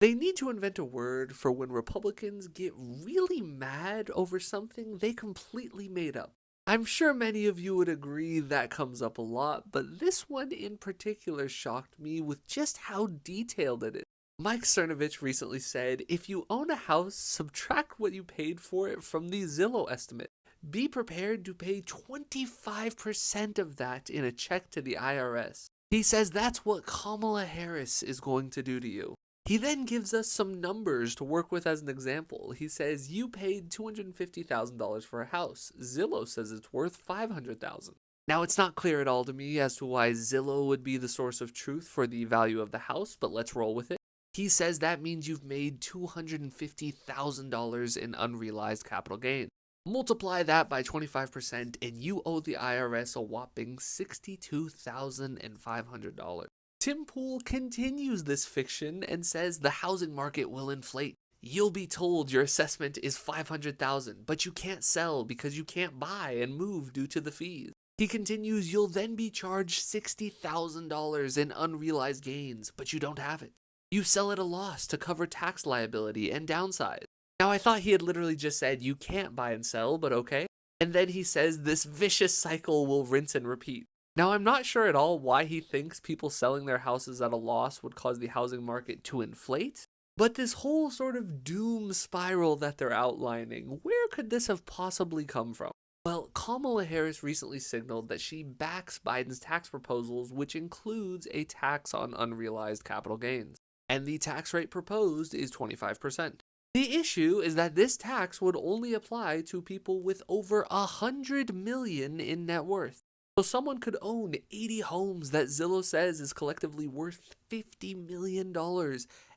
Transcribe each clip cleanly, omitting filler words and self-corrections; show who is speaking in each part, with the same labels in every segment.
Speaker 1: They need to invent a word for when Republicans get really mad over something they completely made up. I'm sure many of you would agree that comes up a lot, but this one in particular shocked me with just how detailed it is. Mike Cernovich recently said, if you own a house, subtract what you paid for it from the Zillow estimate. Be prepared to pay 25% of that in a check to the IRS. He says that's what Kamala Harris is going to do to you. He then gives us some numbers to work with as an example. He says you paid $250,000 for a house. Zillow says it's worth $500,000. Now, it's not clear at all to me as to why Zillow would be the source of truth for the value of the house, but let's roll with it. He says that means you've made $250,000 in unrealized capital gain. Multiply that by 25% and you owe the IRS a whopping $62,500. Tim Pool continues this fiction and says the housing market will inflate. You'll be told your assessment is $500,000, but you can't sell because you can't buy and move due to the fees. He continues, you'll then be charged $60,000 in unrealized gains, but you don't have it. You sell at a loss to cover tax liability and downside. Now, I thought he had literally just said you can't buy and sell, but okay. And then he says this vicious cycle will rinse and repeat. Now, I'm not sure at all why he thinks people selling their houses at a loss would cause the housing market to inflate, but this whole sort of doom spiral that they're outlining, where could this have possibly come from? Well, Kamala Harris recently signaled that she backs Biden's tax proposals, which includes a tax on unrealized capital gains, and the tax rate proposed is 25%. The issue is that this tax would only apply to people with over $100 million in net worth. So someone could own 80 homes that Zillow says is collectively worth $50 million,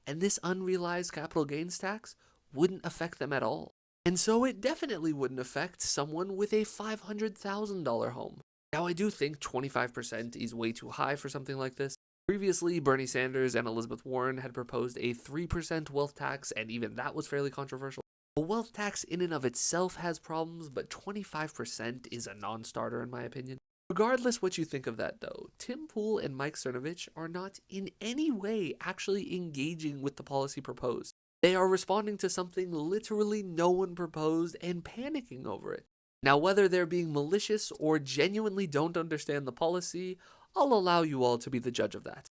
Speaker 1: and this unrealized capital gains tax wouldn't affect them at all. And so it definitely wouldn't affect someone with a $500,000 home. Now, I do think 25% is way too high for something like this. Previously, Bernie Sanders and Elizabeth Warren had proposed a 3% wealth tax, and even that was fairly controversial. A wealth tax in and of itself has problems, but 25% is a non-starter in my opinion. Regardless what you think of that though, Tim Pool and Mike Cernovich are not in any way actually engaging with the policy proposed. They are responding to something literally no one proposed and panicking over it. Now, whether they're being malicious or genuinely don't understand the policy, I'll allow you all to be the judge of that.